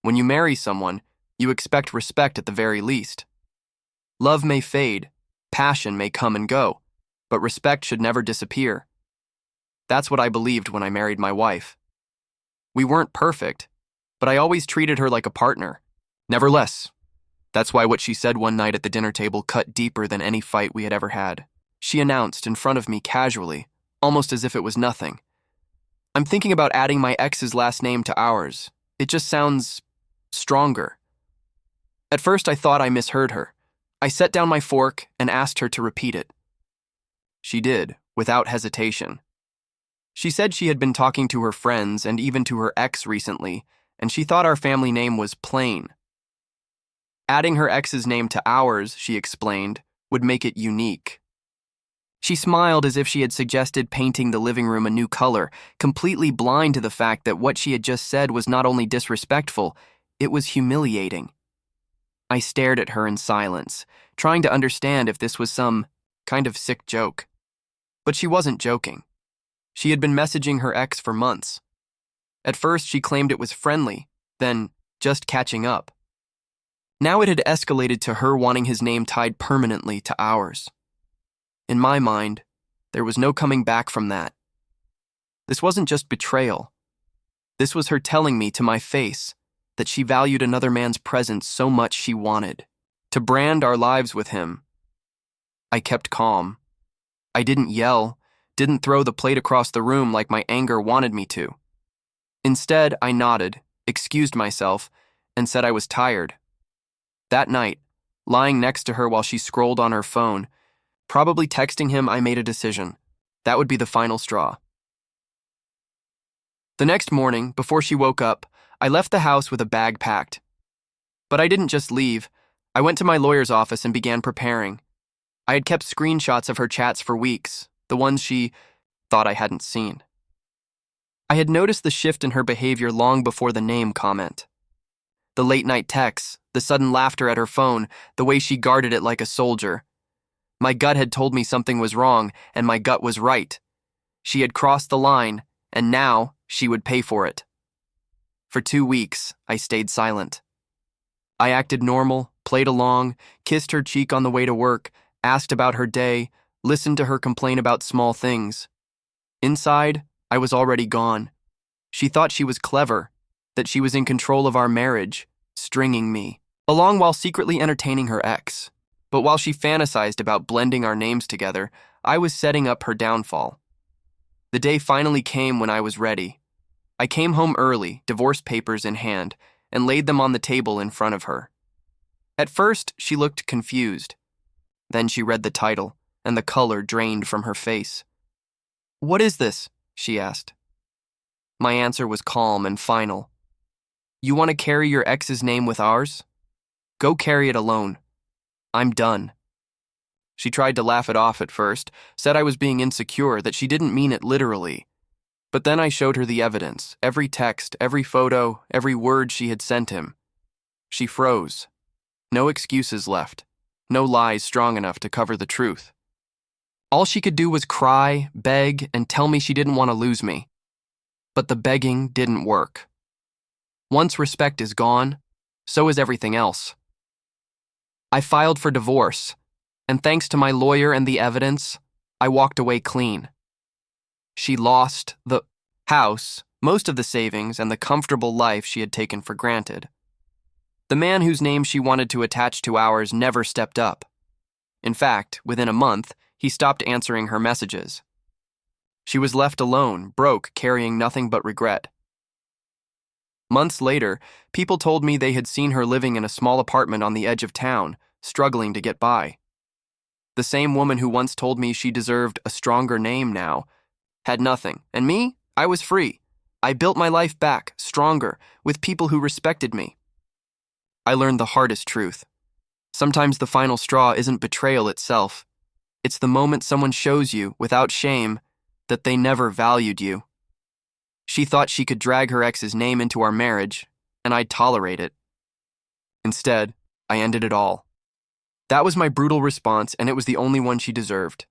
When you marry someone, you expect respect at the very least. Love may fade, passion may come and go, but respect should never disappear. That's what I believed when I married my wife. We weren't perfect, but I always treated her like a partner, never less. That's why what she said one night at the dinner table cut deeper than any fight we had ever had. She announced in front of me casually, almost as if it was nothing. "I'm thinking about adding my ex's last name to ours. It just sounds stronger." At first I thought I misheard her. I set down my fork and asked her to repeat it. She did, without hesitation. She said she had been talking to her friends and even to her ex recently, and she thought our family name was plain. Adding her ex's name to ours, she explained, would make it unique. She smiled as if she had suggested painting the living room a new color, completely blind to the fact that what she had just said was not only disrespectful, it was humiliating. I stared at her in silence, trying to understand if this was some kind of sick joke. But she wasn't joking. She had been messaging her ex for months. At first, she claimed it was friendly, then just catching up. Now it had escalated to her wanting his name tied permanently to ours. In my mind, there was no coming back from that. This wasn't just betrayal. This was her telling me to my face that she valued another man's presence so much she wanted to brand our lives with him. I kept calm. I didn't yell, didn't throw the plate across the room like my anger wanted me to. Instead, I nodded, excused myself, and said I was tired. That night, lying next to her while she scrolled on her phone, probably texting him, I made a decision. That would be the final straw. The next morning, before she woke up, I left the house with a bag packed. But I didn't just leave. I went to my lawyer's office and began preparing. I had kept screenshots of her chats for weeks, the ones she thought I hadn't seen. I had noticed the shift in her behavior long before the name comment. The late-night texts, the sudden laughter at her phone, the way she guarded it like a soldier. My gut had told me something was wrong, and my gut was right. She had crossed the line, and now she would pay for it. For 2 weeks, I stayed silent. I acted normal, played along, kissed her cheek on the way to work, asked about her day, listened to her complain about small things. Inside, I was already gone. She thought she was clever, that she was in control of our marriage, stringing me, along while secretly entertaining her ex. But while she fantasized about blending our names together, I was setting up her downfall. The day finally came when I was ready. I came home early, divorce papers in hand, and laid them on the table in front of her. At first, she looked confused. Then she read the title, and the color drained from her face. "What is this?" she asked. My answer was calm and final. "You want to carry your ex's name with ours? Go carry it alone. I'm done." She tried to laugh it off at first, said I was being insecure, that she didn't mean it literally. But then I showed her the evidence, every text, every photo, every word she had sent him. She froze. No excuses left. No lies strong enough to cover the truth. All she could do was cry, beg, and tell me she didn't want to lose me. But the begging didn't work. Once respect is gone, so is everything else. I filed for divorce, and thanks to my lawyer and the evidence, I walked away clean. She lost the house, most of the savings, and the comfortable life she had taken for granted. The man whose name she wanted to attach to ours never stepped up. In fact, within a month, he stopped answering her messages. She was left alone, broke, carrying nothing but regret. Months later, people told me they had seen her living in a small apartment on the edge of town, struggling to get by. The same woman who once told me she deserved a stronger name now had nothing, and me, I was free. I built my life back, stronger, with people who respected me. I learned the hardest truth. Sometimes the final straw isn't betrayal itself. It's the moment someone shows you, without shame, that they never valued you. She thought she could drag her ex's name into our marriage, and I'd tolerate it. Instead, I ended it all. That was my brutal response, and it was the only one she deserved.